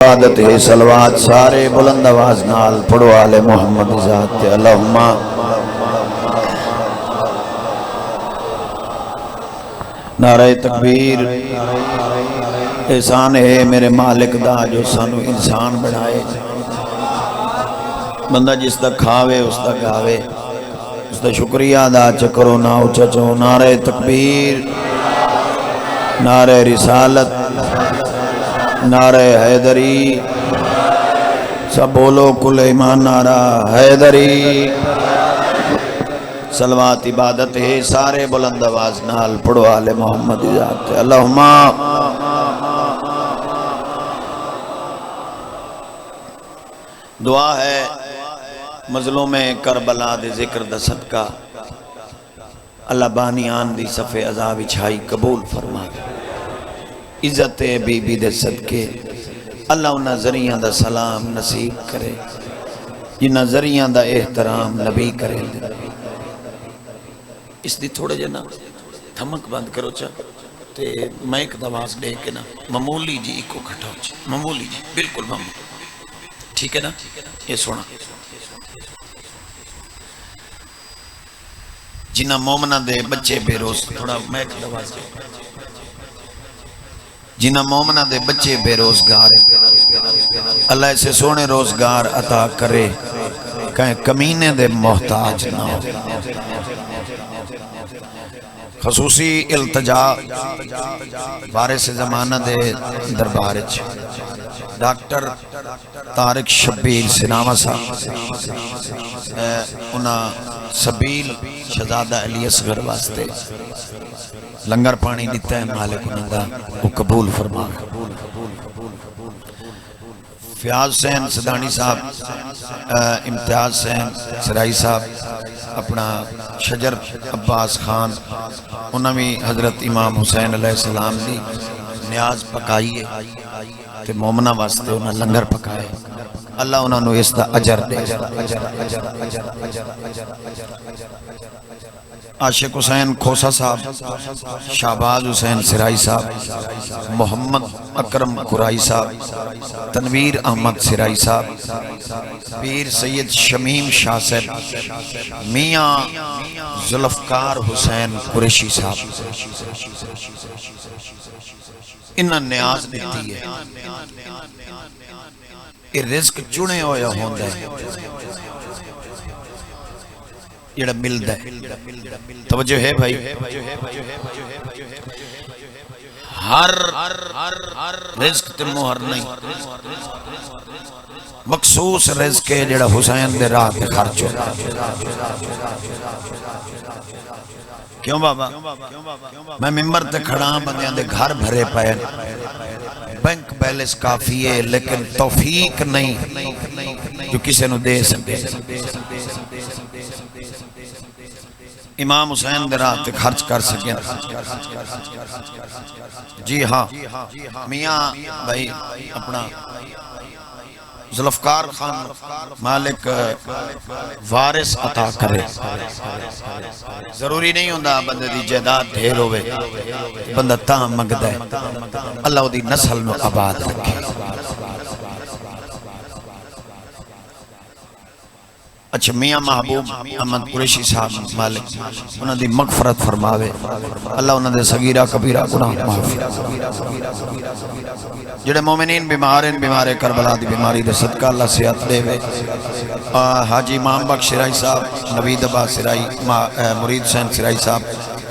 عبادت ہے صلوات سارے بلند آواز نال پڑھو آل محمد ذات اللہم نعرہ تکبیر۔ احسان ہے میرے مالک دا جو سانو انسان بنائے، بندہ جس دا کھاوے اس دا گاوے، اس دا شکریہ ادا چکرو نہ اچچو۔ نعرہ تکبیر، نعرہ رسالت، نعرہ حیدری، سب بولو کل ایمان نعرہ حیدری۔ صلوات عبادت ہے سارے بلند آواز نال پڑھو آل محمد ذات اللہم دعا ہے مظلوم کربلا دے ذکر دا صدقہ اللہ بانیان دی صفحے عذاب اچھائی قبول فرما دے، عزت بی بی دے صدقے اللہ انہاں ذریعہ دا سلام نصیب کرے، جنہاں ذریعہ دا احترام نبی کرے دے۔ اس دی تھوڑے جنا تھمک بند کرو چا تے مائک دواز دے کے نا معمولی جی کو کھٹاؤ چا، معمولی جی بالکل معمولی، ٹھیک ہے نا؟ یہ سونا جنہ مومنہ دے بچے بے روز، تھوڑا مائک دواز دے، جنہ مومنہ دے بچے بے روزگار اللہ اسے سونے روزگار عطا کرے، کہیں کمینے دے محتاج نہ ہو۔ خصوصی التجا وارث زمانہ دے دربارچ ڈاکٹر طارق شبیر سناما صاحب انہاں سبیل شہزادہ علی اصغر واسطے لنگر پانی دیتا ہے، مالک انہاں دا وہ قبول فرما۔ فیاض حسین صدانی صاحب، امتیاز حسین سرائی صاحب، اپنا شجر عباس خان، انہوں بھی حضرت امام حسین علیہ السلام دی نیاز پکائیے تے مومنہ واسطے انہوں لنگر پکائے، اللہ انہوں نے اس دا اجر دے۔ عاشق حسین کھوسا صاحب، شہباز حسین سرائی صاحب، محمد اکرم قرائی صاحب، تنویر احمد سرائی صاحب، پیر سید شمیم شاہ صاحب، میاں ذوالفقار حسین قریشی صاحب، انہاں نیاز دیتی ہے۔ یہ رزق چنے ہویا ہوندہ ہے یہ ملد ہے، توجہ ہے بھائی، ہر رزق تے مہر نہیں، مخصوص رزق ہے جڑا حسین دے راہ تے خرچ ہوتا ہے۔ کیوں بابا؟ میں ممبر تے کھڑا بندیاں دے گھر بھرے پائے، بینک بیلنس کافی ہے لیکن توفیق نہیں جو کسی نو دے سکے۔ امام حسین دے راہ تے خرچ کر سکیں۔ جی ہاں میاں بھائی اپنا ذوالفقار خان مالک وارث عطا کرے، ضروری نہیں ہوندہ بندے دی جائیداد ڈھیر ہوئے، بندہ تاں مگدہ ہے، اللہ دی نسل نو آباد رکھے۔ اچھا میاں محبوب احمد قریشی صاحب مالک انہوں دی مغفرت فرماوے، اللہ انہوں دے صغیرہ کبیرہ گناہ معافی۔ جڑے مومنین بیمار کربلا دی بیماری دے صدقہ اللہ صحت دے وے۔ حاجی امام بخش سرائی صاحب، نوید عباس سرائی، مرید حسین سرائی صاحب،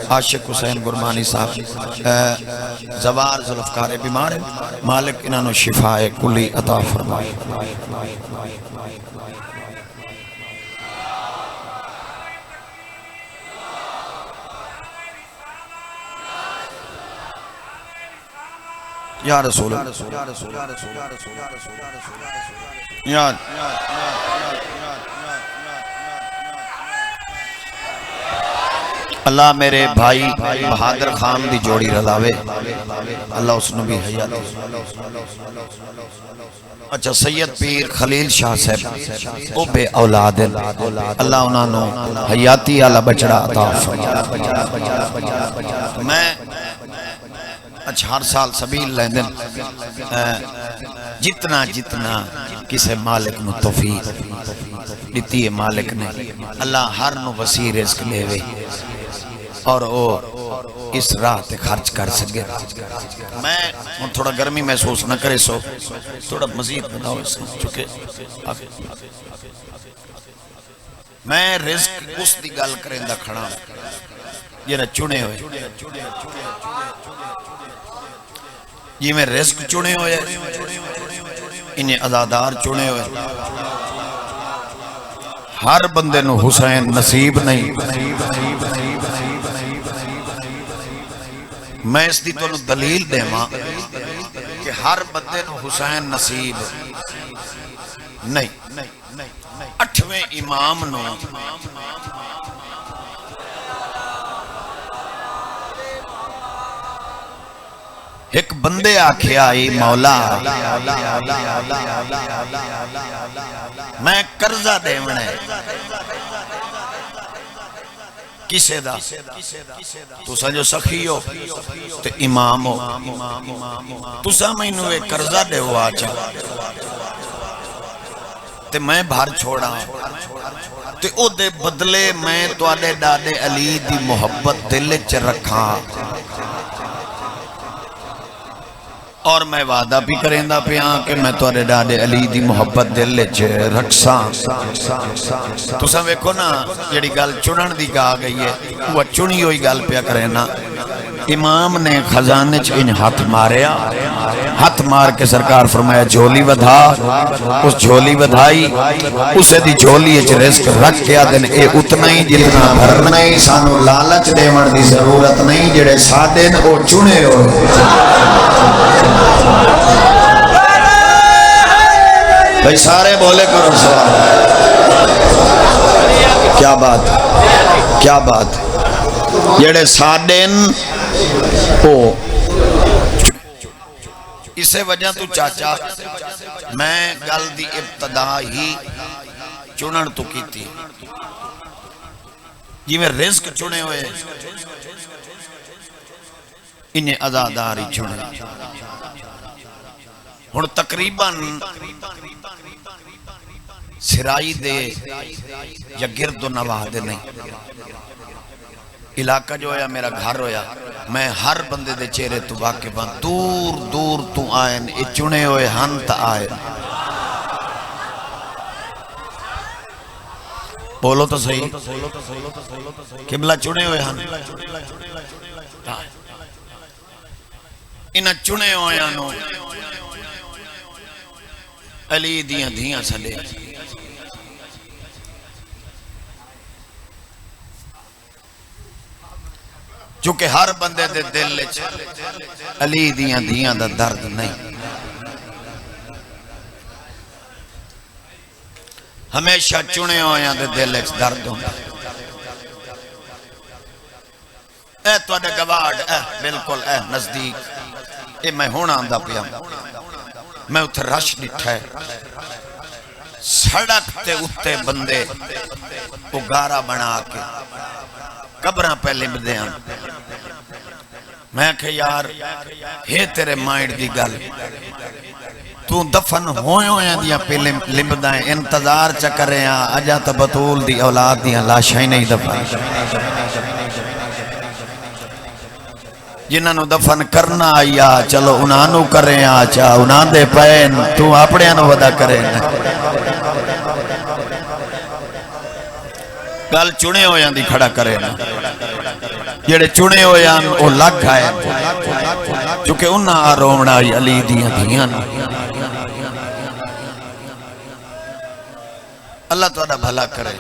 عاشق حسین گرمانی صاحب، زوار ذوالفقار بیمار مالک انہوں نے شفاء کلی عطا فرمائے۔ یا رسول یا اللہ میرے بھائی بہادر خان دی جوڑی رلاوے، اللہ اس نے بھی حیات۔ اچھا سید پیر خلیل شاہ صاحب او بے اولاد اللہ انہوں نے حیاتی اللہ بچڑا عطا فرمائے۔ میں اچھا ہر سال سبیل لیندن جتنا جتنا کسے مالک نو توفیق دیتی ہے مالک نے اللہ ہر نو وسیع رزق لے وے اور او اس راہ تے خرچ کر سکے. میں تھوڑا گرمی محسوس نہ کرے سو تھوڑا مزید بتاؤ اس کو چکے میں رزق اس دی گل کریں دا کھڑا یہ چنے ہوئے یہ میں رزق چنے ہوئے انہیں عزادار چنے ہوئے ہر بندے نو حسین نصیب نہیں. میں اس دی تو دلیل دے ماں کہ ہر بندے نو حسین نصیب نہیں. 8ویں امام نو ایک بندے آکھیا ای مولا میں قرضہ دیونا ہے کسے دا تو سجو سخی ہو تے امام ہو تو سا میں انہوں قرضہ دے ہوا آچا تے میں بھار چھوڑا تے او دے بدلے میں تو آدے ڈاڈے علی دی محبت دل چ رکھا اور میں وعدہ بھی کریں دا پیاں کہ میں تو آدے ڈاڈے علی دی محبت دل چ رکھساں. تو سا ویکھو نا جڑی گل چنن دی کہا گئی ہے وہ چنی ہوئی گل پیا کریں نا. امام نے خزانے چ ان ہاتھ ماریا ہاتھ مار کے سرکار فرمایا جھولی ودھا اس جھولی ودھائی اسے دی جھولی چ رزق رکھ کے آدن اے اتنا ہی جتنا بھرنا ہی سانو لالچ دیوان دی ضرورت نہیں جڑے سادن او چنے ہوئے. بھائی سارے بولے کرو سوال کیا بات کیا بات جڑے سادن او اسے وجہ تو چاچا میں گل دی ابتدا ہی چنن تو کی تھی جی میں رزق چنے ہوئے انہیں عزاداری چنے ہن تقریباً سرائی دے یا گرد و نواہ دے نہیں علاقہ جو ہے میرا گھر ہویا میں ہر بندے دے چہرے تو واقع بان دور دور تو آئین اے چنے ہوئے ہنت آئے بولو تو صحیح قبلہ چنے ہوئے ہنت انہا چنے ہوئے ہنو علی دیاں دیاں سلے چونکہ ہر بندے دے دل علی دیاں دیاں دا درد نہیں ہمیشہ چنے ہویاں دے دل درد ہوں اے تو اڈے گواڑ اے بالکل اے نزدیک اے میں ہونا آندہ پیا میں اتھے رش ڈٹھا ہے سڑک تے اتے بندے وہ گارا بنا کے قبرہ پہلے بدیاں میں کہ یار ہے تیرے مائنڈ دی گل تو دفن ہوئے دیا پہ لمبدائیں انتظار چکرے ہیں اجا تا بطول دی اولاد دیا لاشائی نہیں دفن جنہاں نو دفن کرنا آیا چلو انہاں نو کریں آچا انہاں دے پین تو اپنے انہوں ودا کریں گل چنے ہویاں دی کھڑا کریں جڑے چنے ہویاں او لگ آئے چونکہ انہاں آرومنا علی دیاں دیاں اللہ تعالیٰ بھلا کرے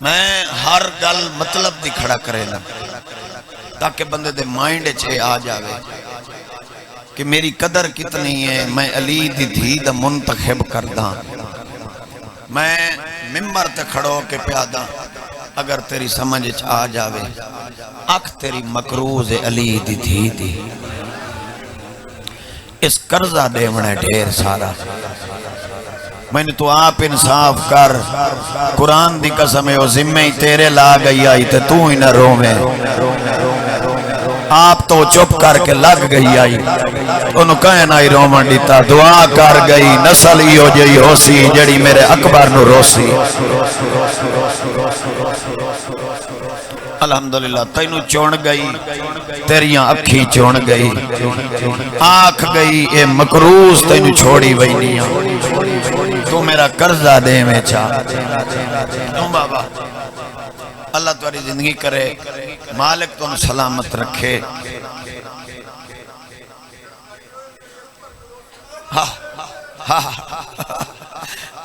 میں ہر گل مطلب دی کھڑا کرے نا تاکہ بندے دے مائنڈ چھے آ جاوے کہ میری قدر کتنی ہے میں علی دی دھی دا منتخب کردہ میں ممبر تے کھڑو کے پیادہ اگر تیری سمجھ آ جاوے اکھ تیری مکروز علی دی دھی دی اس قرضہ دیونے ڈھیر سارا میں نے تو آپ انصاف کر قرآن دی قسم ہے وہ ذمہ ہی تیرے لا گئی آئی تے تو ہی نہ رو میں آپ تو چپ کر کے لگ گئی آئی انہوں کہنا ہی رومن دیتا دعا کر گئی نسل ہی ہو جئی ہو سی جڑی میرے اکبر نو روسی الحمدللہ تینو چون گئی تیریاں اکھی چون گئی آنکھ گئی اے مکروز تینو چھوڑی وینیاں تو میرا قرضہ دے میں چاہ تو بابا اللہ تمہاری زندگی کرے مالک تو سلامت رکھے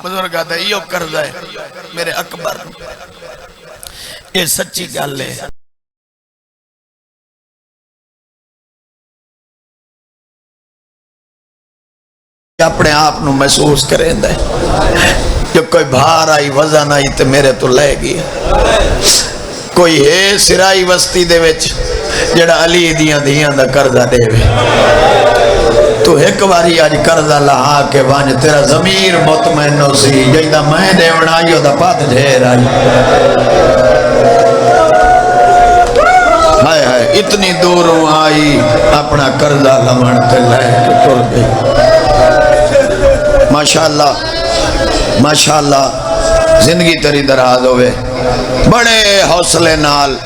بزرگ آتا ہے یہ قرضہ ہے میرے اکبر یہ سچی گل ہے اپنے آپ نو محسوس کریں دے کہ کوئی بھار آئی وزن آئی تے میرے تو لے گئی کوئی ہے سرائی وستی دے وچ جڑا علی دیاں دا قرضہ دے وے تو ایک باری آج قرضہ لہا کے وانج تیرا ضمیر مطمئن ہو سی جیدہ میں دے اڑائیو دا پات ڈھیر آئی ہائے ہائے اتنی دوروں آئی اپنا قرضہ لمن تے لے کے ٹر گئی ماشاءاللہ زندگی تیری دراز ہوئے بڑے حوصلے نال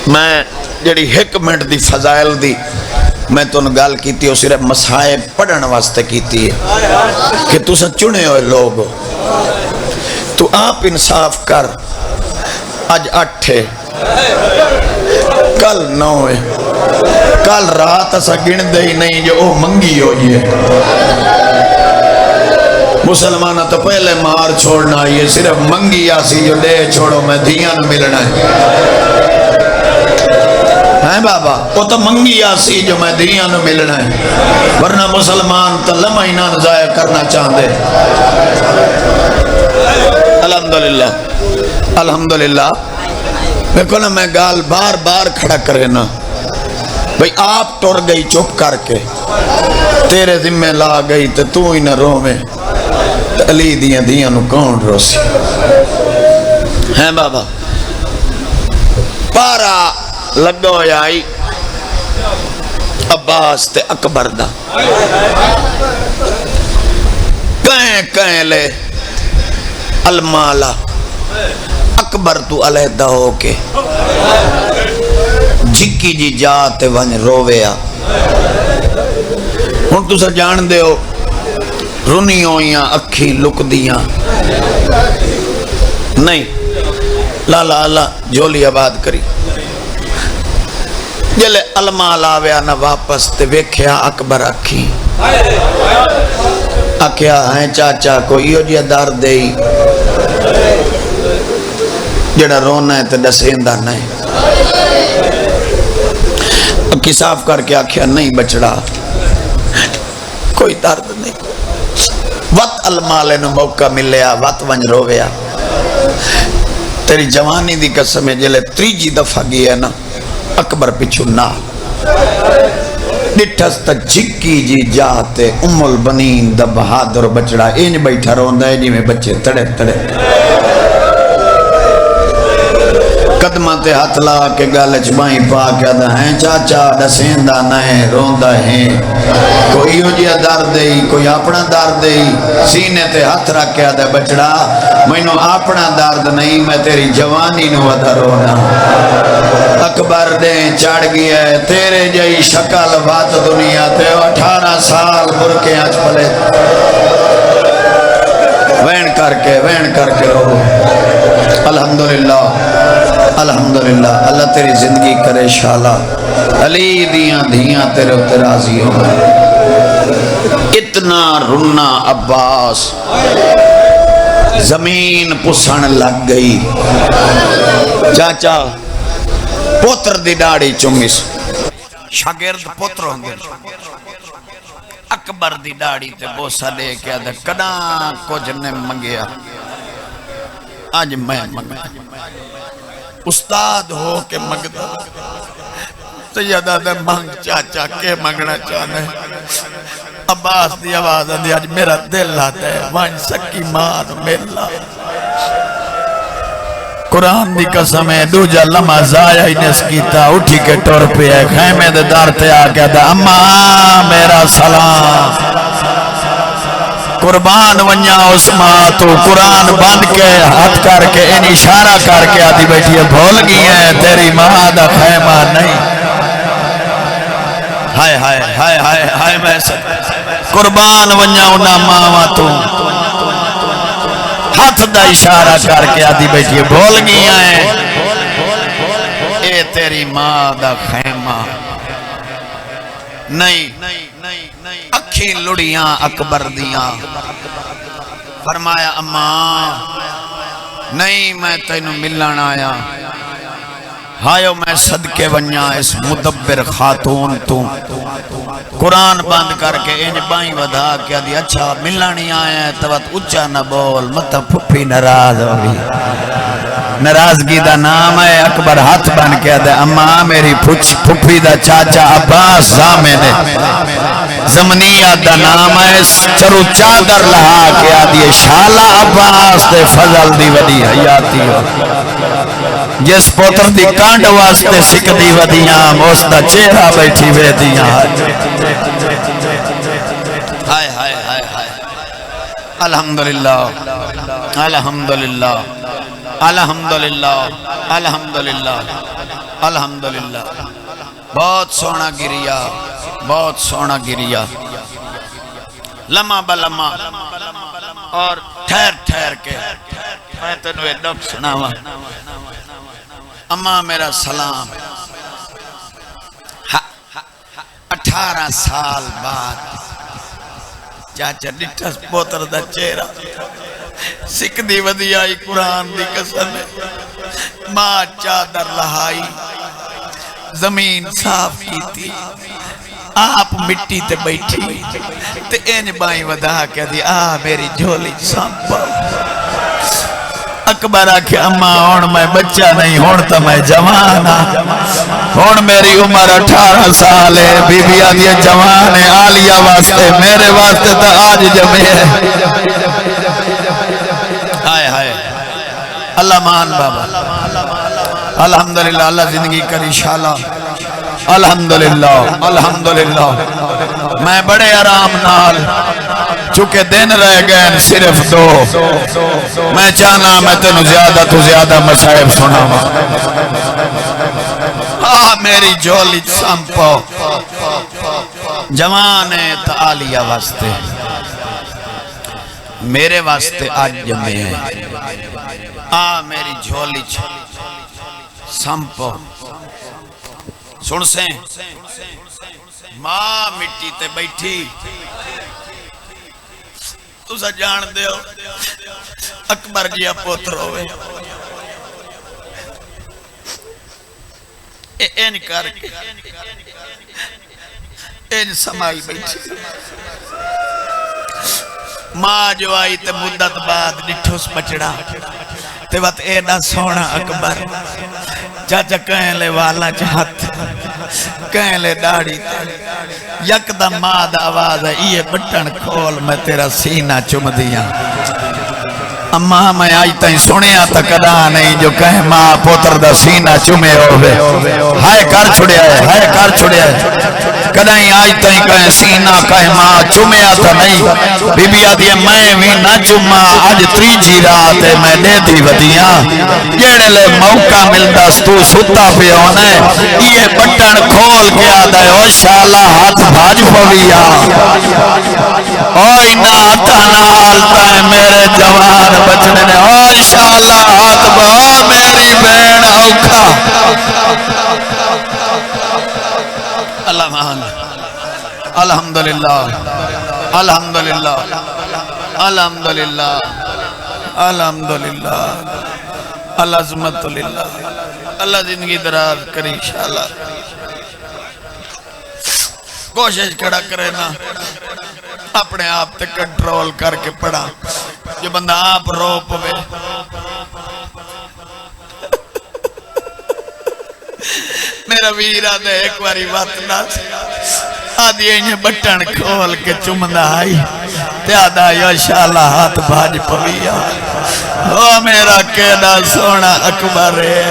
میں جڑی ایک منٹ دی فضائل دی میں تو گال کیتی ہو صرف مسائب پڑھن واسطے کیتی ہے کہ تو سا چنے ہوئے لوگ تو آپ انصاف کر آج 8 کل 9 کل رات اسا گن دے ہی نہیں جو او منگی ہو یہ مسلمانہ تو پہلے مار چھوڑنا یہ صرف منگی آسی جو دے چھوڑو میں دھیان ملنا ہے بابا وہ تو منگی آسی جو میں دھیان ملنا ہے ورنہ مسلمان تو لمحینہ ضائع کرنا چاہتے الحمدللہ الحمدللہ دیکھو نا میں گال بار بار کھڑا کرے نا بھئی آپ ٹور گئی چپ کر کے تیرے ذمہ لا گئی تو ہی نہ رو میں علی دیاں نو کون روسی ہیں بابا پارا لگو آئی عباس تے اکبر دا کہیں لے المالا اکبر تو علیحدہ ہو کے جھکی جی جاتے ون روویا ہن تو سا جان دے ہو رنیوں یا اکھی لک دیاں نہیں لالا اللہ جولی آباد کری جلے المال آویا نہ واپس تے ویکھیا اکبر اکھی اکھیا ہیں چاچا کو ایو جی دار دئی جڑا رونا ہے تے دسیندہ نہیں اکھی صاف کر کے اکھیا نہیں بچڑا کوئی درد نہیں وقت المالے نو موقع ملیا وقت ونج رویا تیری جوانی دی قسم ہے جلے 3 دفعہ گیا نا اکبر پچھو نا ڈٹھس تا جھکی جی جاتے ام البنین دا بہادر بچڑا اینج بیٹھا روندہ ہے جی میں بچے تڑے قدمہ تے ہاتھ لا کے گالچ بائیں پا کے دا ہیں چاچا ڈسیندہ نئے روندہ ہیں کوئی ہو جیا دار دئی کوئی اپنا دار دئی سینے تے ہاتھ رکھ کے دا بچڑا میں نو اپنا دارد نہیں میں تیری جوانی نو ودا رونا اکبر دے چاڑ گیا ہے تیرے جائی شکل بات دنیا تے 18 سال برکے آج پلے وین کر کے رو الحمدللہ الحمدللہ اللہ تیری زندگی کرے شالا علی دیاں تیرے اترازی ہو اتنا رنا عباس زمین پسن لگ گئی چاچا پوتر دی ڈاڑی چمیس شاگرد پوتر ہوندے اکبر دی ڈاڑی تے بوسا دے کے آدھا کداں کچھ نے منگیا آج میں منگا استاد ہو کے منگتا تو یاد آدھا مانگ چاچا کے منگنا چاہنے عباس دی آواز آدھی آج میرا دل آتا ہے وان سکی مار میلا قرآن دی قسم ہے دوجا لمحہ ضائع ہی نس کیتا اٹھی کے ٹر پہ ہے خیمے دے دار تے آ گیا دا اماں میرا سلام قربان ونیا اس ماں تو قرآن بند کے ہاتھ کر کے ان اشارہ کر کے آدھی بیٹھی ہے بھول گئی ہے تیری ماں دا خیمہ نہیں ہائے ہائے ہائے ہائے ہائے میں قربان ونیا انہا ماں تو ہاتھ دا اشارہ کر کے آدھی بیٹھی ہے بھول گئی ہیں اے تیری ماں دا خیمہ نہیں اکھی لڑیاں اکبر دیاں فرمایا اماں نہیں میں تینوں ملن آیا ہائیو میں صدقے ونیا اس مدبر خاتون تو قرآن بند کر کے انج بائیں ودا کیا دی اچھا ملانی آیا ہے تو اچھا نہ بول مطلب پھپی ناراض ہوگی ناراضگی دا نام ہے اکبر ہاتھ بن کے دے اماں میری پھپی دا چاچا عباس زامن ہے زمنیات دا نام ہے چرو چادر لہا کے آدھی شالہ عباس دے فضل دی ودی حیاتی ہو جس پوتر دی کانڈ واسطے سکھ دی ودیاں اس دا چہرہ بیٹھی وے دیاں ہائے ہائے ہائے ہائے الحمدللہ الحمدللہ الحمدللہ الحمدللہ الحمدللہ بہت سونا گریا بہت سونا گریا لمحہ بلمحہ اور ٹھہر ٹھہر کے میں تنوے دب سناوا اماں میرا سلام 18 سال بعد چاچا ڈٹھس پوتر دا چہرہ سکھ دی ودی آئی قرآن دی قسم ہے ماں چادر لہائی زمین صاف کی تھی آپ مٹی تے بیٹھی تے این بائیں ودا کیا دی میری جھولی سانپا اکبر آکھے اماں ہون میں بچہ نہیں ہون تا میں جوانا ہون میری عمر 18 سال ہے بی بی آدھی جوان ہے آلیہ واسطے میرے واسطے تا آج جمعے ہے ہائے ہائے اللہ مان بابا الحمدللہ اللہ زندگی کری شالا الحمدللہ الحمدللہ میں بڑے آرام نال چونکہ دن رہ گئے صرف 2 میں چاہنا میں تینوں زیادہ تو زیادہ مصائب سنا میری جھولی سانپو جوان ہے تعالیہ واسطے میرے واسطے آج جمعے ہیں میری جھولی سانپو سن سے ماں مٹی تے بیٹھی تو سا جان دے ہو اکبر جیا پوتر ہوئے این کر کے این سمائی بیٹھی ماں جو آئی تے مدت بعد نٹھوس بچڑا تے وقت ایڈا سونا اکبر چاچا کہیں لے والا چاہت کہیں لے داڑی یک دا ماں دا آواز ہے یہ بٹن کھول میں تیرا سینہ چم دیا اماں میں آئی تائیں سنیا تا کدا نہیں جو کہیں ماں پوتر دا سینہ چمے ہوئے ہائے کر چھڑیا ہے ہائے کر چھڑیا ہے کدائیں آئی تائیں کہیں سینہ کہیں ماں چمے آتا نہیں بی بی آدھی میں بھی نہ چمہ آج 3 رات ہے میں دے دی ودیاں جیڑے لے موقع ملتا ستو ستا پہ ہونے یہ بٹن کھول کے آدھا ہے او شالا ہاتھ بھاج پویا اوہ نہ آتا نہ آلتا ہے میرے جوان بچنے نے اوہ شالا ہاتھ بھا میری بین اوکھا اللہ مان الحمدللہ الحمدللہ الحمدللہ الحمدللہ العظمت للہ اللہ زندگی دراز کری انشاءاللہ کوشش کھڑا کرے نا اپنے آپ تے کنٹرول کر کے پڑھا جو بندہ آپ رو پوے میرا ویرہ دے ایک باری بات نہ آدھی یہ بٹن کھول کے چمدہ آئی تیادہ یا شالا ہاتھ بھاج پویا او میرا کیڑا سونا اکبر ہے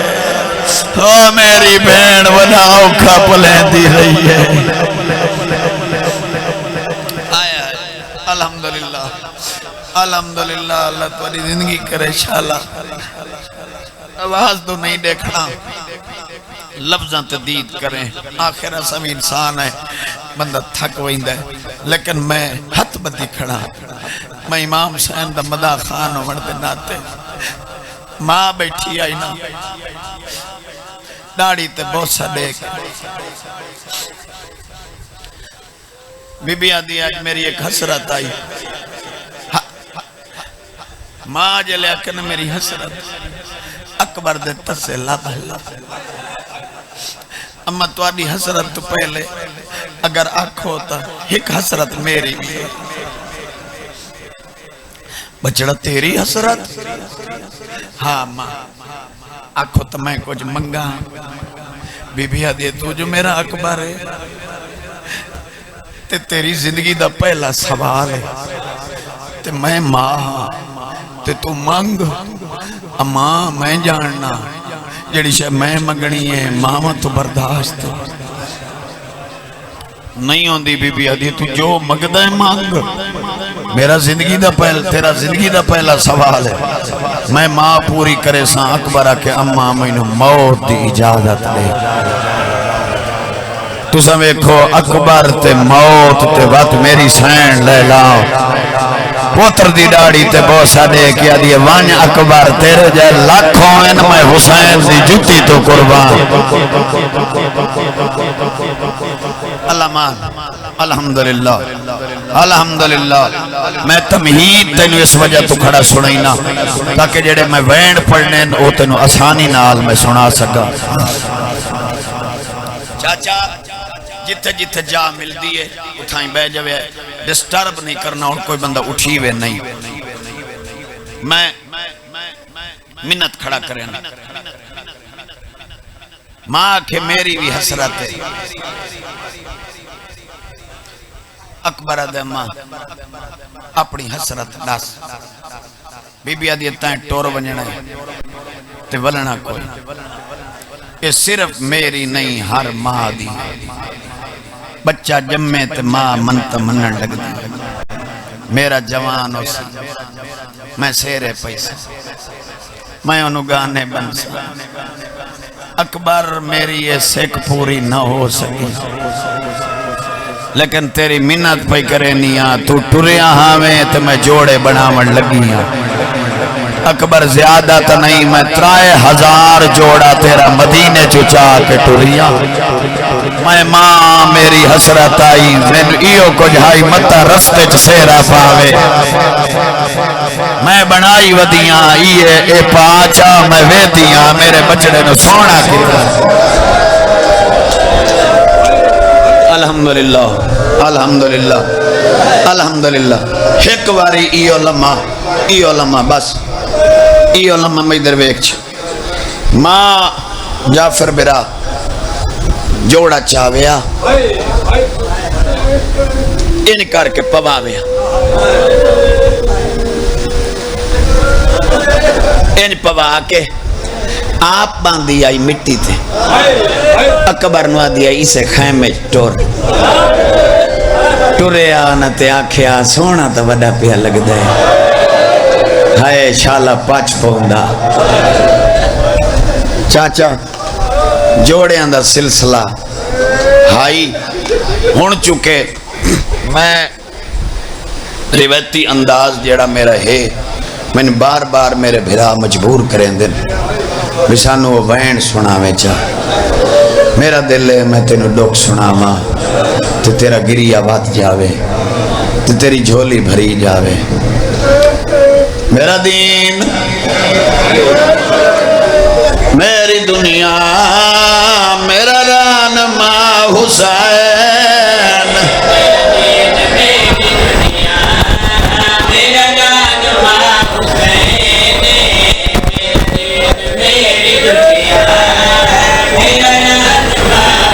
او میری بہن ونا اوکھا پلیں دی رہی ہے آیا الحمدللہ الحمدللہ اللہ تمہاری زندگی کرے شالا آواز تو نہیں دیکھنا لفظاں تدید کریں آخرہ سب انسان ہے بندہ تھک ویندہ ہے لیکن میں ہتھ بدی کھڑا میں امام حسین دا مدہ خان وڑتے ناتے ماں بیٹھی آئی نا ڈاڑی تے بوسا دیکھ بی بی آدھی آج میری ایک حسرت آئی ماں جلے اکن میری حسرت اکبر دے تسے لابا اما تواری حسرت تو پہلے اگر آنکھ ہوتا ایک حسرت میری بھی بچڑا تیری حسرت ہاں ماں آنکھ ہوتا میں کچھ منگا بی بی آدھی تو جو میرا اکبر ہے تے تیری زندگی دا پہلا سوال ہے تے میں ماں تے تو منگ اماں میں جاننا جڑی شاہ میں مگنی ہے ماما تو برداشت نہیں ہوں دی بی بی آدھی تو جو مگدہ ہے مانگ میرا زندگی دا پہلا تیرا زندگی دا پہلا سوال ہے میں ماں پوری کرے ساں اکبرہ کے اماں میں موت دی اجازت لے تو سمیکھو اکبر تے موت تے وقت میری سین لے لاؤ پوتر دی ڈاڑی تے بوسا دے کیا دیئے وانج اکبر تیرے جائے لاکھوں ان میں حسین دی جتی تو قربان اللہ مان الحمدللہ الحمدللہ میں تمہید تینو اس وجہ تو کھڑا سنائینا تاکہ جڑے میں وینڈ پڑھنے وہ تینو آسانی نال میں سنا سکا چاچا جتھے جتھے جا مل دیئے اتھائیں بے جوے ڈسٹرب نہیں کرنا اور کوئی بندہ اٹھیوے نہیں میں منت کھڑا کریں ماں کہ میری بھی حسرت ہے اکبر دے ماں اپنی حسرت ناس بی بی آدھی تائیں ٹور ونجنا ہے تے ولنا کوئی یہ صرف میری نہیں ہر ماں دی بچہ جمعے تے ماں منت منن لگ دی میرا جوان ہو سی میں سیرے پیسے میں انہوں گانے بن سا اکبر میری یہ سیک پوری نہ ہو سکی لیکن تیری منت پہ کرے نیا تو ٹریا ہاں تے میں جوڑے بناون لگیاں اکبر زیادہ تا نہیں میں 3000 جوڑا تیرا مدینے چچا کے ٹریا میں ماں میری حسرت آئی میں ایو کو جہائی متا رستے چسیرا پاوے میں بنائی ودیاں اے پاچا میں ویدیاں میرے بچڑے نو سونا کیتا الحمدللہ الحمدللہ الحمدللہ ایک واری ایو لمحہ بس ایو لمحہ میں ادھر ویکھ ماں جعفر برا جوڑا چاویا ان کر کے پواویا ان پوا کے آپ باندھی آئی مٹی تھے اکبر نوا دیا اسے خیمے ٹور ٹورے آنا تے آکھیا سونا تا وڈا پیا لگ دے ہائے شالا پاچ پوندا چاچا جوڑے اندر سلسلہ ہائی ہون چکے میں روایتی انداز جیڑا میرا ہے میں نے بار بار میرے بھرا مجبور کریں دن بسانو وہ وین سناوے چاہ میرا دل ہے میں تینو ڈوک سناوا تو تیرا گریہ بات جاوے تو تیری جھولی بھری جاوے میرا دین میری دنیا میرا رانما حسین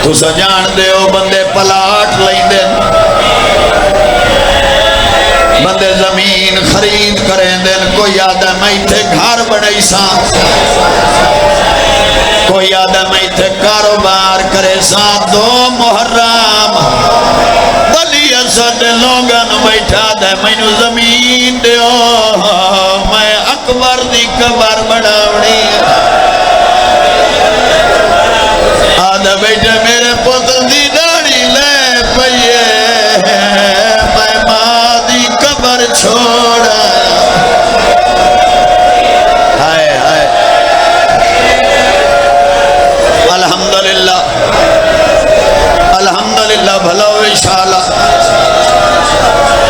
تو سجان دے او بندے پلاٹ لیں دے بندے زمین خرید کریں دن، کوئی آدھا میں تھے گھر بڑھائی ساں، کوئی آدھا میں تھے کاروبار کرے ساں، 2 محرم بلی اسد لوگاں بیٹھا دے میں نو زمین دیو، میں اکبر دی قبر بڑھاونی آدھا بیٹھے میرے پتر دی داڑھی لے پئیے، میں ماں دی قبر چھوڑا ہائے ہائے الحمدللہ الحمدللہ بھلا ہو انشاءاللہ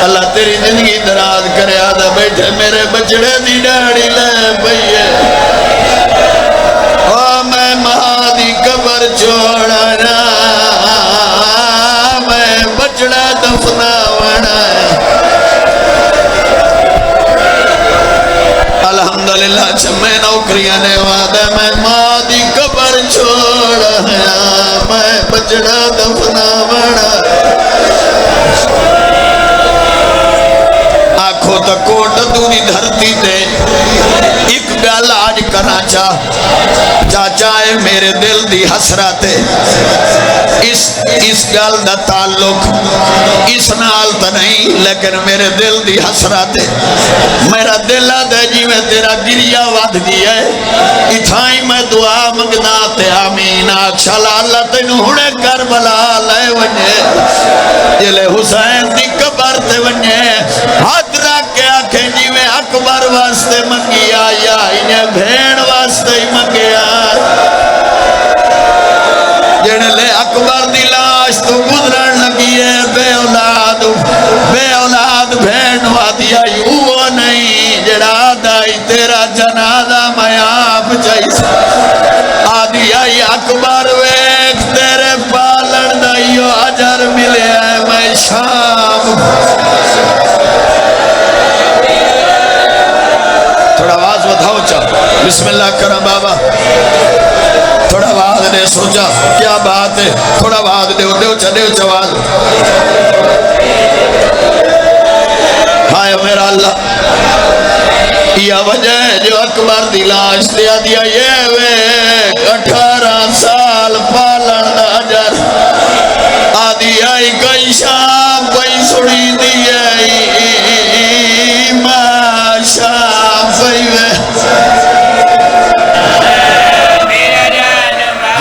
اللہ تیری زندگی دراز کرے آدھا بیٹھے میرے بچڑے دی داڑھی لے پئیے میں ماں دی قبر چھوڑنا میں بچڑا دفناونا الحمدللہ میں نوکریاں نے وعدہ میں ماں دی قبر چھوڑنا میں بچڑا دفناونا آنکھوں تا کوٹ دوری دھرتی دے ایک گل آج کرنا چاچا ہے میرے دل دی حسرت اس گل دا تعلق اس نال تا نہیں لیکن میرے دل دی حسرت میرا دل آدھے جی میں تیرا گریہ ود گیا ہے اتھائی میں دعا منگنا تے آمین آکشالا اللہ تینو ہنے کربلا لے ونجے جلے حسین دی قبر تے ونجے ہاتھ رکھ کے آنکھیں جی میں اکبر واسطے منگیا یا انہیں بھین واسطے ہی منگیا جنہیں لے اکبر دی لاش تو گزرن لگی ہے بے اولاد بھین وادیا وہ نہیں جڑا دائی تیرا جنازہ میں آپ چاہیے آدھی آئی اکبر ویک تیرے پالن دائیو عجر ملے ہے میں شام تھوڑا آواز بتاؤ چاہ بسم اللہ کرم بابا تھوڑا آواز نے سوچا کیا بات ہے تھوڑا آواز دیو چواز ہائے میرا اللہ یہ وجہ ہے جو اکبر دی لاش دیا یہ وے 18 سال پالن اجر آدھی آئی کئی شام کئی سڑی دیئے ماں شام کئی وے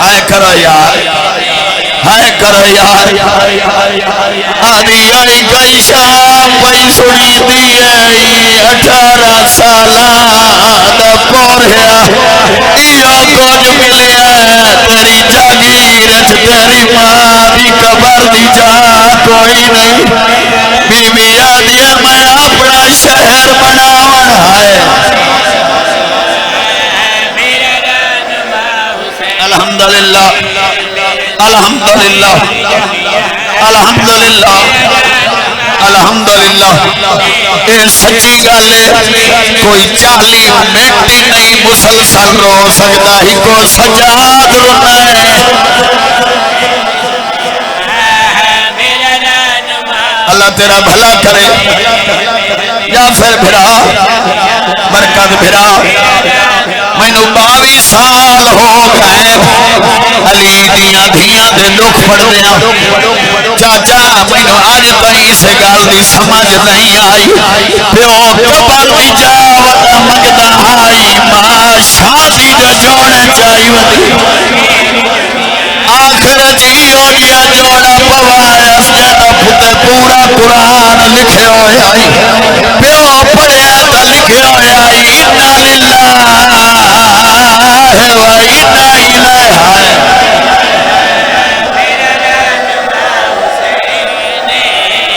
ہائے کرو یار ہائے کرو یار آدھی آئی کئی شام کئی سڑی دیئے 18 سالان پوریا ایو کچھ ملیا تیری جاگیرت تیری ماں دی قبر دی جا کوئی نہیں بی بی آدیا میں اپنا شہر بناون ہے الحمدللہ الحمدللہ الحمدللہ الحمدللہ اے سچی گالے کوئی 40 منٹ نہیں مسلسل رو سکتا ہی کو سجاد رونا ہے اللہ تیرا بھلا کرے یا پھر بھرا برکت بھرا میں نو 22 سال ہو گئے علی دیاں دھیاں دے دکھ پڑ دیا چاچا میں نو آج تائیں سے گال دی سمجھ نہیں آئی پیو قبر اجابت مگدہ آئی ماں شادی جو جوڑے چاہی ودی آخر جیو جیا جوڑا پوایا سجدہ پھتے پورا قرآن لکھے ہوئے آئی پیو پڑھیا تا لکھے ہوئے آئی اِنَّا لِلَّهِ وَإِنَّا إِلَيْهِ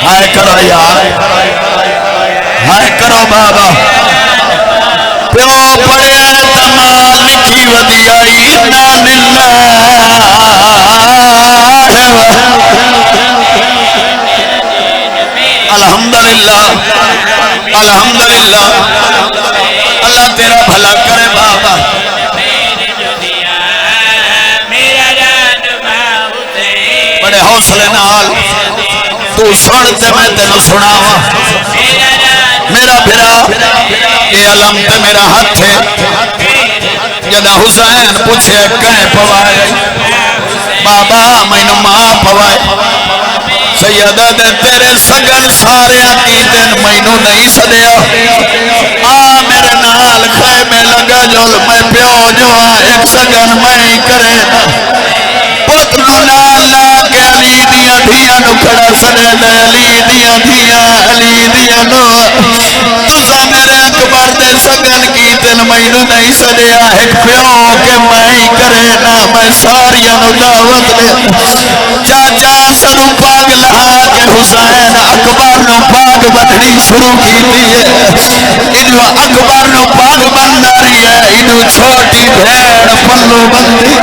ہائے کرو یار ہائے کرو بابا پیو پڑھیا تمام لکھی ودی آئی اِنَّا الحمدللہ الحمدللہ اللہ تیرا بھلا کرے بابا بڑے حوصلے نال تو سن تے میں تینوں سناواں علم تے میرا ہاتھ ہے جدا حسین پوچھے کہیں پوائے بابا مینو ماں پوائے سیدہ دے تیرے سگن سارے کی دن مینو نہیں سدیا آ میرے نال خیمے لگا جو میں پیو جو ایک سگن میں کرے پتنو نال لا کے علی دیا دیا نو کھڑا سدے دے علی دیا علی دیا نو تسا میرے اکبر دے سگن کی دن مینو نہیں سدیا ایک پیو کے میں کرے نا میں ساریا نو دعوت دے چاچا سنو پاگ لہا کے حسین اکبر نو پاگ بننی شروع کی دیئے انو اکبر نو پاگ بننا رہی ہے انو چھوٹی بھیڑ پلو بندی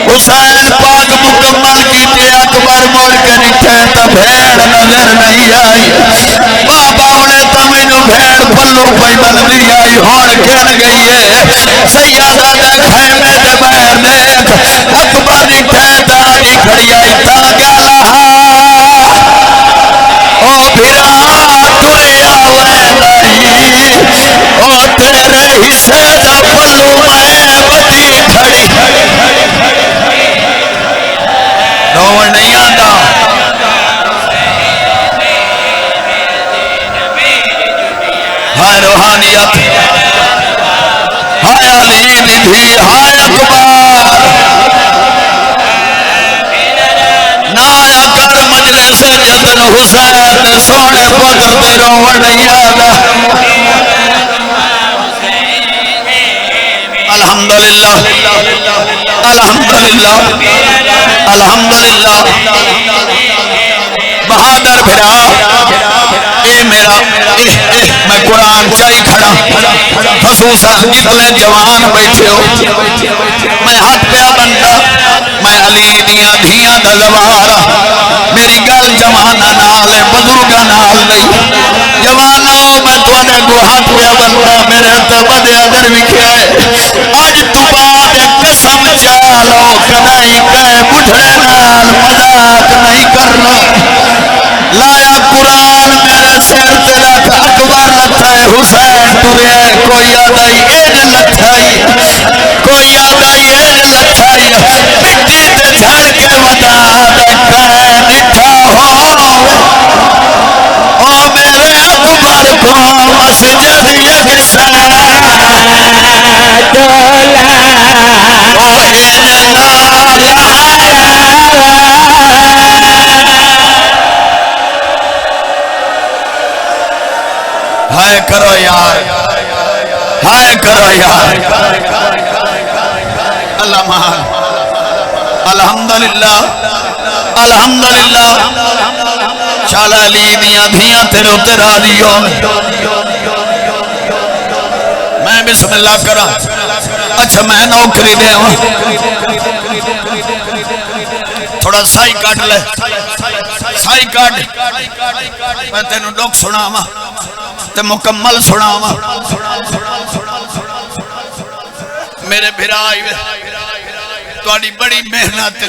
حسین پاگ مکمل کی دیئے اکبر موڑ کے نکھے تا بھیڑ نظر نہیں آئی بابا انہیں تمہیں بھیڑ پلو پائی بندی آئی ہوڑ کر گئی ہے سیادہ دے خیمے دے بہر دیکھ اکبر نکھے داری کھڑی آئی تا گیا لہا او بھیرا توئے آوے نہیں او تیرے حصے دا پلو میں بدی کھڑی روڑ نہیں آتا ہائے روحانیت ہائے علی ندھی ہائے اکبر نایا کر مجلس جدن حسین سونے پتر تے روڑ نہیں آتا الحمدللہ الحمدللہ الحمدللہ بہادر بھرا اے میرا میں قرآن چاہی کھڑا خصوصاً جتنے جوان بیٹھے ہو میں ہاتھ پیا بنتا میں علی دیا دھیاں دا زوارا میری گل جوانہ نال ہے بزرگا نال نہیں جوانوں میں توانے کو ہاتھ پیا بنتا میرے تبد ادر وکھیا ہے آج تو بعد قسم چالو کدائی کہے بڑھڑے نال مذاق نہیں کرنا لایا قرآن میرے سیر تیرا اکبر لکھائے حسین تورے کوئی آدائی ایج لکھائی کوئی آدائی ایج لکھائی مٹی تے جھڑ کے ودا دیکھا نٹھا ہو او میرے اکبر کو مسجد یک سارا دولا او ایج ہائے کرو یار ہائے کرو یار اللہ مان الحمدللہ الحمدللہ شالا علی دیا دھیاں تیرے اتر آدیو میں بسم اللہ کرا اچھا میں نوکری دے ہوں تھوڑا سائی کاٹ لے سائی کاٹ میں تینوں ڈوک سنا ہوں تے مکمل سنا ہوں میرے بھرائی توڑی بڑی محنت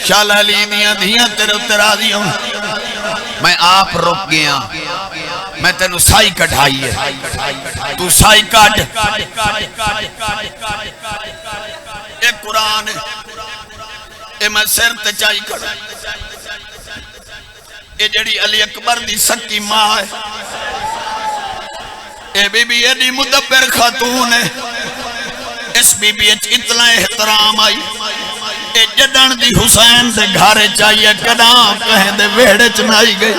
شالا علی دیا دھیاں تیرے اتر آدھی ہوں میں آپ رک گیا میں تینوں سائی کٹھائی ہے تو سائی کٹ ایک قرآن ہے اے میں سر تچائی کھڑا اے جڑی علی اکبر دی سکی ماں ہے اے بی بی ایڈی مدبر خاتون ہے اس بی بی ایچ اتنا احترام آئی اے جدن دی حسین دے گھارے چاہیے کداں کہیں دے ویڑے چنائی گئی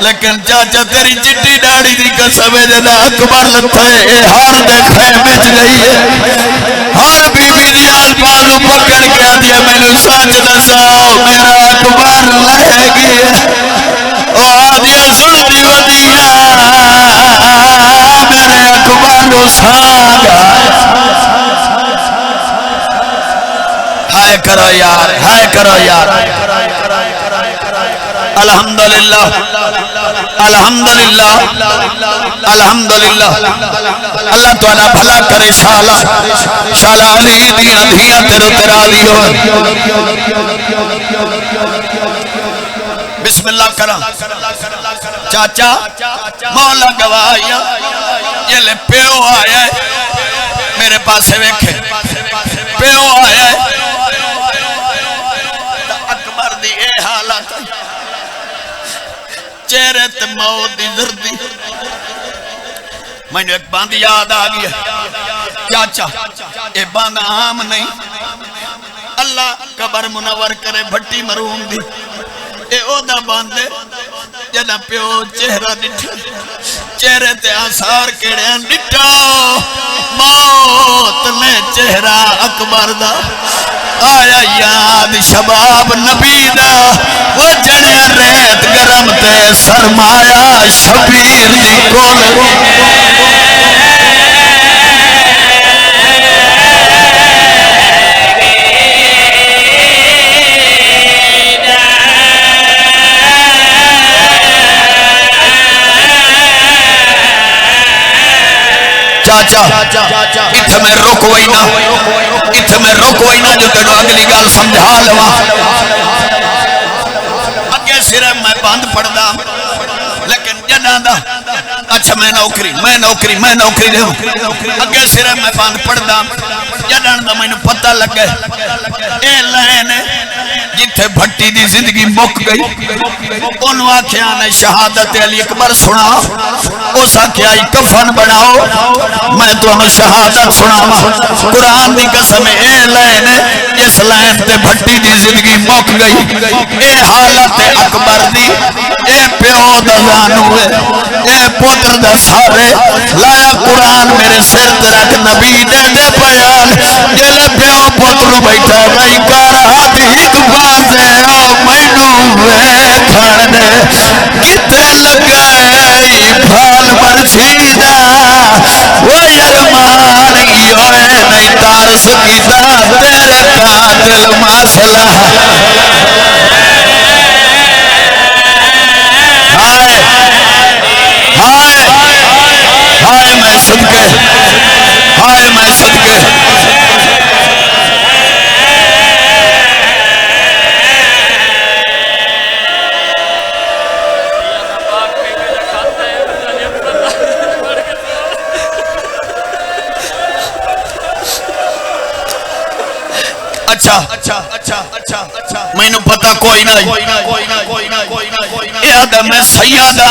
لیکن چاچا تیری چٹی ڈاڑی دی قسم ہے جدا اکبر لتا ہے اے ہار دے خیمے چ گئی ہے ہار بی بی دی آل پالو پکڑ کے آدیا میں نے سچ دساؤ میرا اکبر لے گی ہے او آدیا سنی ودیا میرے اکبر نو سانگا ہائے کرو یار ہائے کرو یار الحمدللہ الحمدللہ الحمدللہ اللہ تعالیٰ بھلا کرے شالا شالا علی دیا دھیاں تیرو تیرا دیو بسم اللہ کرا چاچا مولا گوایا یہ لے پیو آیا ہے میرے پاس ویکھے پیو آیا ہے اکبر دی اے حالت چہرے تے موت دی زردی میں نے ایک باندھ یاد آ گیا چاچا اے باندھ عام نہیں اللہ قبر منور کرے بھٹی مرحوم دی اے او دا باندھے جدہ پیو چہرہ ڈٹھا چہرے تے آثار کیڑے ڈٹھا موت نے چہرہ اکبر دا آیا یاد شباب نبی دا وہ جڑے ریت گرم تے سرمایا شبیر دی کول چاچا اتھے میں رک وینا جو تینو اگلی گال سمجھا لوا اگے سرے میں باندھ پڑ دا لیکن جنہ دا اچھا میں نوکری دے ہوں اگے سرے میں باندھ پڑ دا جنہ دا میں نے پتہ لگ گئے اے لائن جتھے بھٹی دی زندگی مک گئی انہوں آکھیاں شہادت علی اکبر سنا اس آکھیائی کفن بناؤ میں تو انہوں شہادت سنا قرآن دی قسم اے لائن اس لائن تے بھٹی دی زندگی مک گئی اے حالت اکبر دی اے پیو دا زانوے اے پتر دا سارے لایا قرآن میرے سر درک نبی دے پیان جلے پیو پتر بیٹھا بھائی کارا دیکھ بازے او مینو ویکھنے کتے لگائی پھال مرشیدہ وہ یرمان یوئے نہیں تارس کیتا تیرے قاتل مسئلہ ہائے میں صدقے اچھا میں نے پتا کوئی نہیں اے آدھا میں سیادہ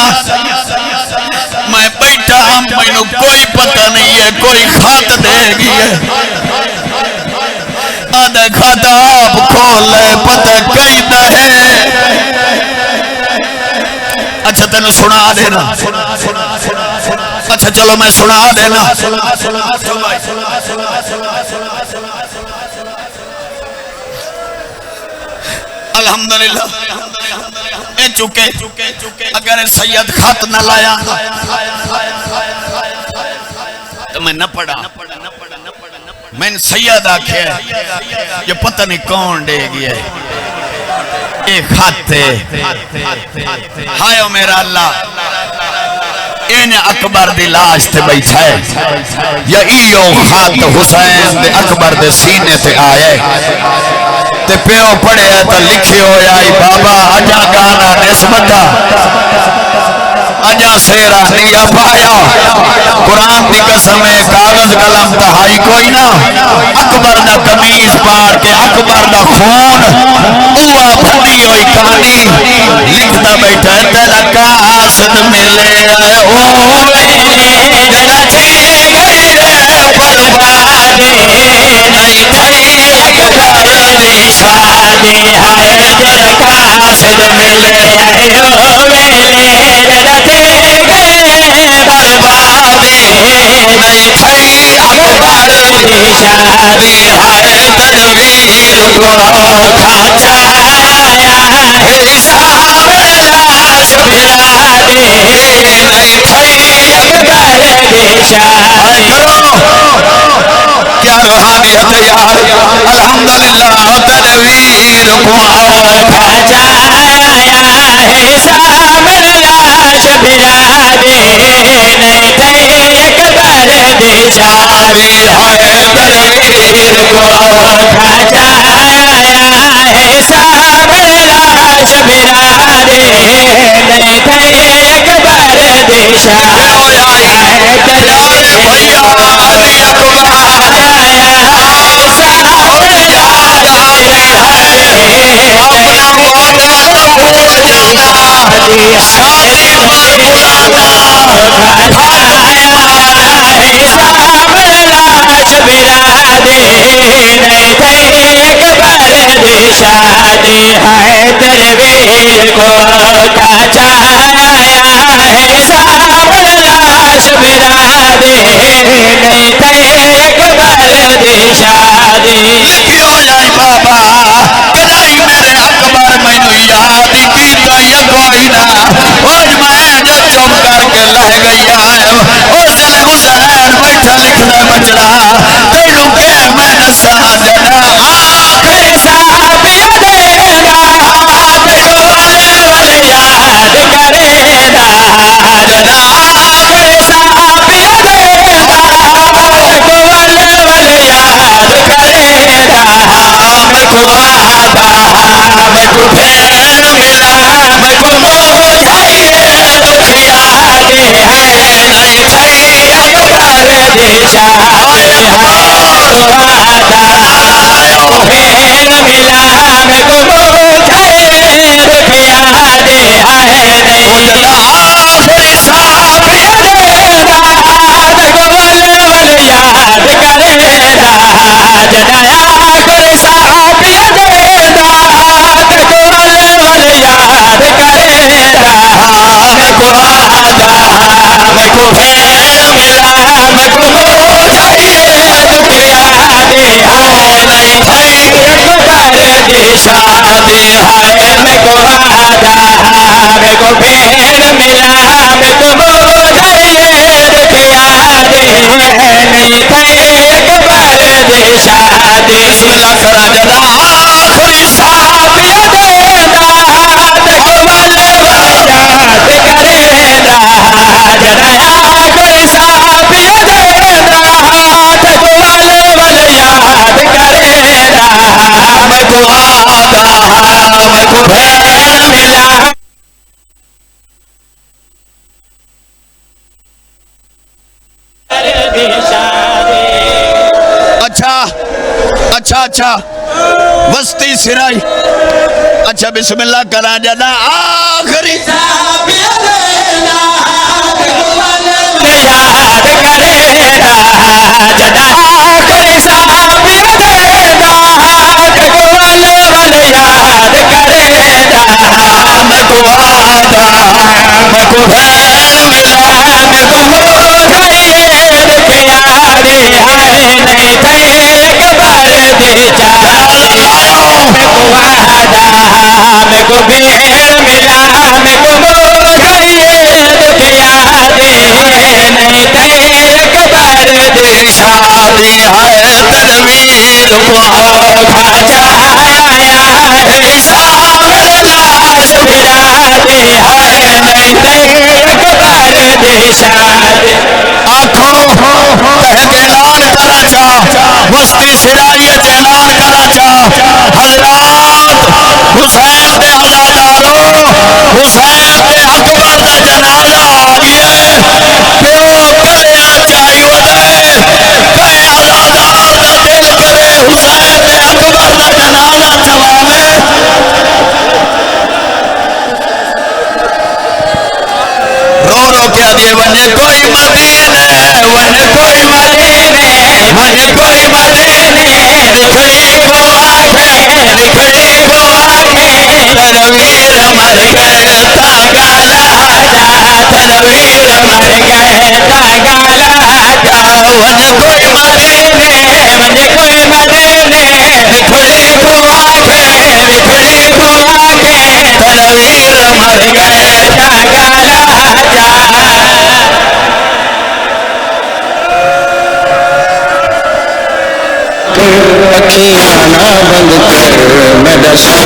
میں بیٹھا میں نے کوئی پتہ نہیں ہے کوئی خط دے گی ہے آدھا خط آپ کھولے پتہ کئی نہ ہے اچھا تینو سنا دینا اچھا چلو میں سنا دینا الحمدللہ اے چکے اگر سید خط نہ لایا تو میں نہ پڑھا میں نے سید آکھے یہ پتہ نہیں کون دے گیا ہے اے خط ہائے میرا اللہ این اکبر دی لاش تے بیٹھا ہے یا ایو خط حسین دے اکبر دے سینے تے آئے تے پیو پڑھے تا لکھی ہو جائی بابا اجا گانا نسبتا اجا سیرہ نیا پایا قرآن دی قسم کاغذ قلم تہائی کوئی نہ اکبر دا قمیض پاڑ کے اکبر دا خون اوہ بھنی ہوئی کہانی لکھتا بیٹھا ہے تیرا قاصد ملے اوہ جڑا تھی گئی بربادی نہیں تھی اکبر دی شادی ہے تیرا قاصد ملے اوہ جڑا تھی بربادی نہیں تھی اکبر دی شادی ہے تدبیر کو کھچایا حساب لاش برادی نہیں تھی اکبر دی شادی کیا روحانیت یار الحمدللہ تدبیر کو کھچایا حساب لاش برادی نہیں تھی اکبر دی شادی ہے تدبیر کو کھچایا حساب لاش برادی نہیں تھے اکبر دیشا شادی ہے درویش کو کچایا ہے سامر لاش برا دے نہیں تھے اکبر دی شادی کیوں جائے بابا کدائی میرے اکبر مینو یاد کیتا کوئی نہ آج میں چم کر کے لہ گئی آئے اس دل حسین بیٹھا لکھنا مجرا تینو کہ میں نسا جنا آخر صاحب یادینا دیکھو والے والے یاد کرینا جنا آخر صاحب یادینا دیکھو والے والے یاد کرینا میں کو وعدہ میں کو پھر ملا میں کو موجائے دکھ یادیں ہیں نہیں تھے اکبر دی شادی ہے وعدہ پھر ملا میں کو موجائے دکھ یادیں ہیں نہیں آخری صاحب یادینا دیکھو والے والے یاد کرینا جنا آخر صاحب یادینا دیکھو والے والے یاد کرینا میں کو وعدہ میں کو پھر ملا میں کو موجائے دکھ یادیں ہیں نہیں تھے اکبر دی شادی ہے میں کو وعدہ میں کو پھر ملا میں کو موجائے دکھ یادیں ہیں نہیں تھے اکبر دی شادی بسم اللہ کرا جنا آخری صاحب یادینا دیکھو والے والے یاد کرینا جنا آخر صاحب یادینا دیکھو والے والے یاد کرینا میں کو وعدہ میں کو پھر ملا دی شادی اچھا وسطی سرائی اچھا بسم اللہ کرا جانا آخری صاحب یادینا دیکھو والے والے یاد کرینا جنا آخر صاحب یادینا دیکھو والے والے یاد کرینا میں کو وعدہ میں کو پھر ملا میں کو موجائے دکھ یادیں ہیں نہیں تھے اکبر دی شادی میں کو وعدہ میں کو پھر ملا میں کو موجائے دکھ یادیں ہیں نہیں تھے اکبر دی شادی ہے تنویر کو کھچایا ہے سامر لاش برا دے ہے نہیں تھے اکبر دی شادی آنکھوں کہہ کے اعلان کرا چا وسطی سرائی اعلان کرا چا حضرات حسین دے عزادارو حسین دے اکبر دا جنازہ آگئے پیو کلیاں چاہیو دے کہے عزادار دا دل کرے حسین دے اکبر دا جنازہ چواوے رو رو کیا دیے ونے کوئی مدینے ونے کوئی مدینے ونے کوئی مدینے نکھڑی وہ آنکھیں نکھڑی وہ آنکھیں تنویر مر گئے تاگا لاجا تنویر مر گئے تاگا لاجا ونے کوئی مدینے ونے کوئی مدینے نکھڑی وہ آنکھیں نکھڑی وہ آنکھیں تنویر مر گئے تاگا لاجا اکھیاں نہ بند کر میں دساں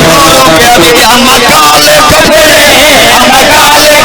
ہم کالے کپڑے ہم کالے